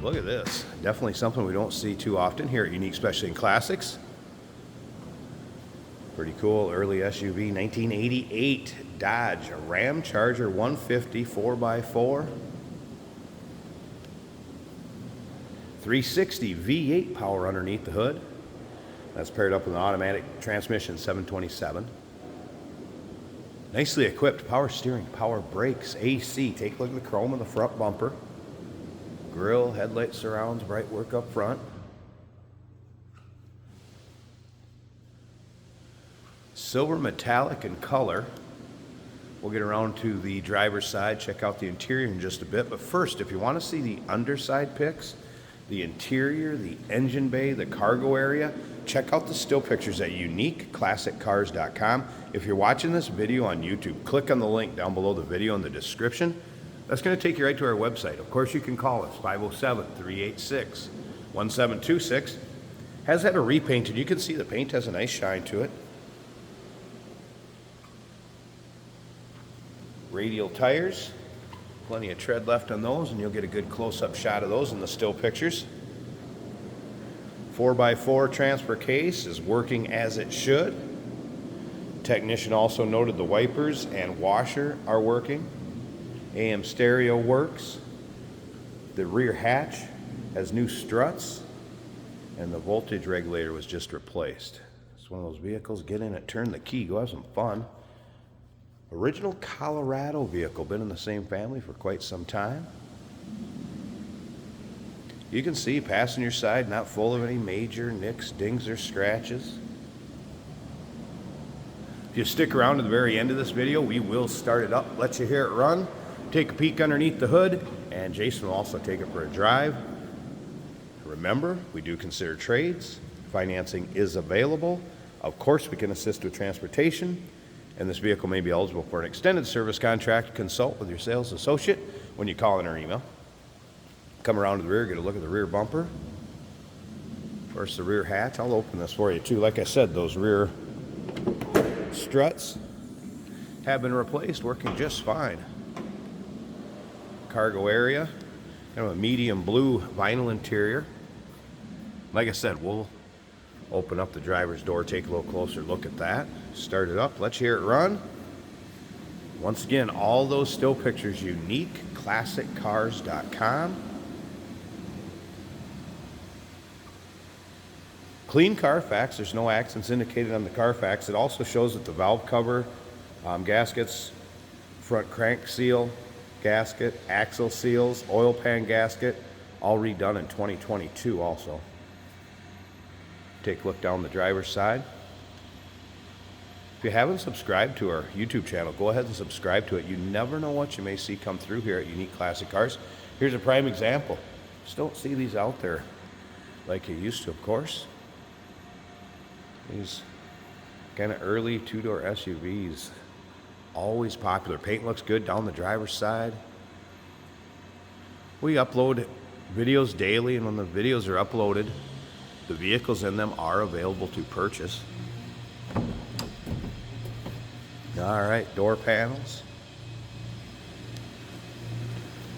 Look at this. Definitely something we don't see too often here at Unique Specialty and Classics. Pretty cool early SUV, 1988 Dodge Ramcharger 150 4x4. 360 V8 power underneath the hood. That's paired up with an automatic transmission 727. Nicely equipped power steering, power brakes, AC. Take a look at the chrome of the front bumper. Grille, headlight surrounds, bright work up front. Silver metallic in color. We'll get around to the driver's side, check out the interior in just a bit. But first, if you want to see the underside pics, the interior, the engine bay, the cargo area, check out the still pictures at uniqueclassiccars.com. If you're watching this video on YouTube, click on the link down below the video in the description. That's going to take you right to our website. Of course, you can call us, 507-386-1726. Has had a repaint, and you can see the paint has a nice shine to it. Radial tires, plenty of tread left on those, and you'll get a good close-up shot of those in the still pictures. 4x4 transfer case is working as it should. Technician also noted the wipers and washer are working. AM stereo works. The rear hatch has new struts, and the voltage regulator was just replaced. It's one of those vehicles, get in it, turn the key, go have some fun. Original Colorado vehicle, been in the same family for quite some time. You can see passenger side not full of any major nicks, dings, or scratches. If you stick around to the very end of this video, we will start it up, let you hear it run, take a peek underneath the hood, and Jason will also take it for a drive. Remember, we do consider trades. Financing is available. Of course, we can assist with transportation, and this vehicle may be eligible for an extended service contract. Consult with your sales associate when you call in or email. Come around to the rear, get a look at the rear bumper. First, the rear hatch. I'll open this for you too. Like I said, those rear struts have been replaced, working just fine. Cargo area, kind of a medium blue vinyl interior. Like I said, we'll open up the driver's door, take a little closer look at that. Start it up, let's hear it run. Once again, all those still pictures, uniqueclassiccars.com. Clean Carfax, there's no accidents indicated on the Carfax. It also shows that the valve cover, gaskets, front crank seal, gasket, axle seals, oil pan gasket, all redone in 2022 also. Take a look down the driver's side. If you haven't subscribed to our YouTube channel, go ahead and subscribe to it. You never know what you may see come through here at Unique Classic Cars. Here's a prime example. Just don't see these out there like you used to, of course. These kind of early two-door SUVs, always popular. Paint looks good down the driver's side. We upload videos daily, and when the videos are uploaded, the vehicles in them are available to purchase. All right, door panels.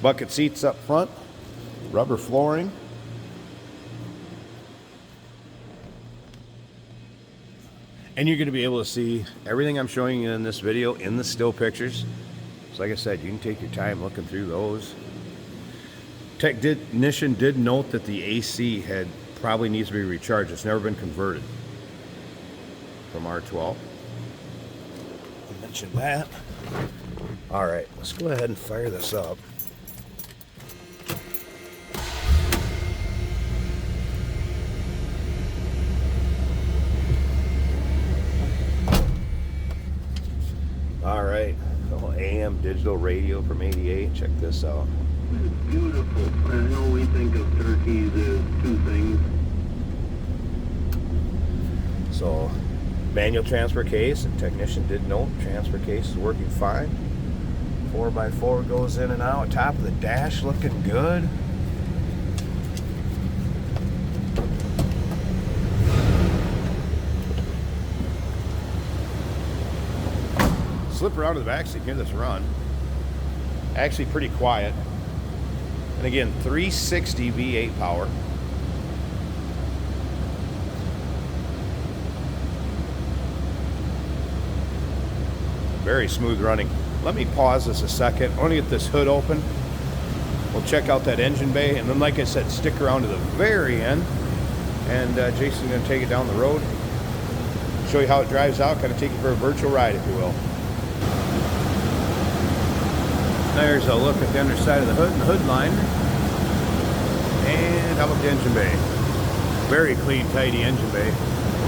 Bucket seats up front, rubber flooring. And you're going to be able to see everything I'm showing you in this video in the still pictures. So like I said, you can take your time looking through those. Technician did note that the AC had probably needs to be recharged. It's never been converted from R12. I mentioned that. All right, let's go ahead and fire this up. All right, little AM digital radio from '88. Check this out. It's beautiful. I know we think of turkeys as two things. So, manual transfer case, and technician did note transfer case is working fine. 4x4 goes in and out. Top of the dash looking good. Slip around to the back so you can hear this run. Actually pretty quiet. And again, 360 V8 power. Very smooth running. Let me pause this a second. I want to get this hood open. We'll check out that engine bay, and then, like I said, stick around to the very end. And Jason's going to take it down the road, show you how it drives out, kind of take you for a virtual ride, if you will. There's a look at the underside of the hood and the hood liner. And how about the engine bay? Very clean, tidy engine bay.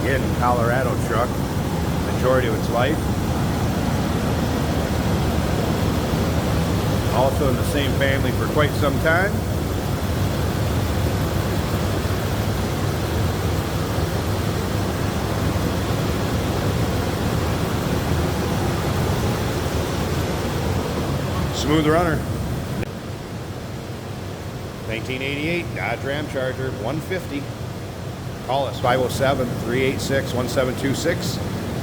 Again, Colorado truck, majority of its life. Also in the same family for quite some time. Smooth runner. 1988 Dodge Ramcharger 150. Call us 507-386-1726.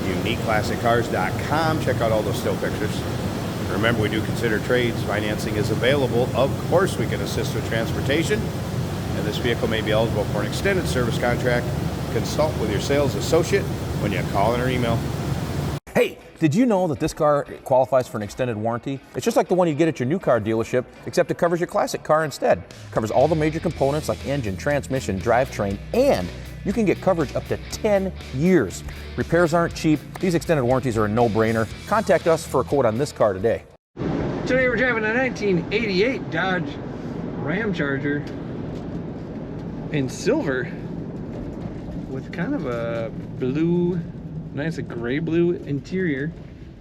UniqueClassicCars.com. Check out all those still pictures. Remember, we do consider trades. Financing is available. Of course, we can assist with transportation. And this vehicle may be eligible for an extended service contract. Consult with your sales associate when you call in or email. Hey, did you know that this car qualifies for an extended warranty? It's just like the one you get at your new car dealership, except it covers your classic car instead. It covers all the major components like engine, transmission, drivetrain, and you can get coverage up to 10 years. Repairs aren't cheap. These extended warranties are a no-brainer. Contact us for a quote on this car today. Today we're driving a 1988 Dodge Ramcharger in silver with kind of a blue, nice gray blue interior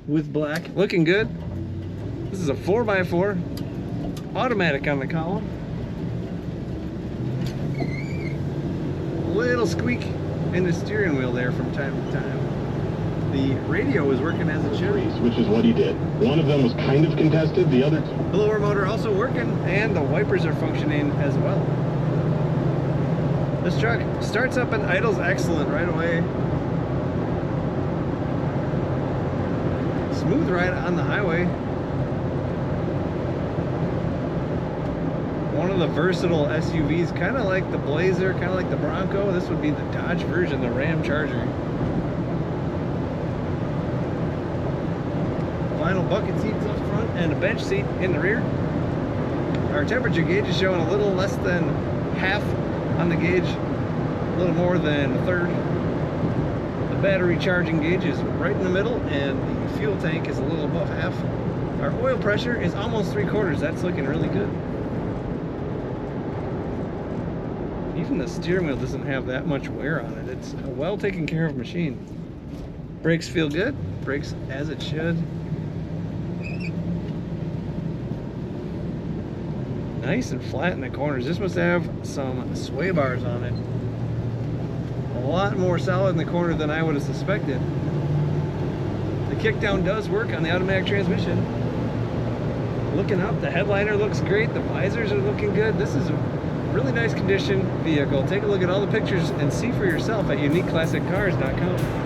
with black. Looking good. This is a 4x4 automatic on the column. Little squeak in the steering wheel there from time to time. The radio is working as it should. Which is what he did. One of them was kind of contested, the other two. The lower motor also working, and the wipers are functioning as well. This truck starts up and idles excellent right away. Smooth ride on the highway. One of the versatile SUVs, kind of like the Blazer, kind of like the Bronco. This would be the Dodge version, the Ramcharger. Vinyl bucket seats up front and a bench seat in the rear. Our temperature gauge is showing a little less than half on the gauge, a little more than a third. The battery charging gauge is right in the middle, and the fuel tank is a little above half. Our oil pressure is almost 3/4. That's looking really good. Even the steering wheel doesn't have that much wear on it. It's a well taken care of machine. Brakes feel good. Brakes as it should. Nice and flat in the corners. This must have some sway bars on it. A lot more solid in the corner than I would have suspected. The kickdown does work on the automatic transmission. Looking up, the headliner looks great. The visors are looking good. This is a really nice condition vehicle. Take a look at all the pictures and see for yourself at UniqueClassicCars.com.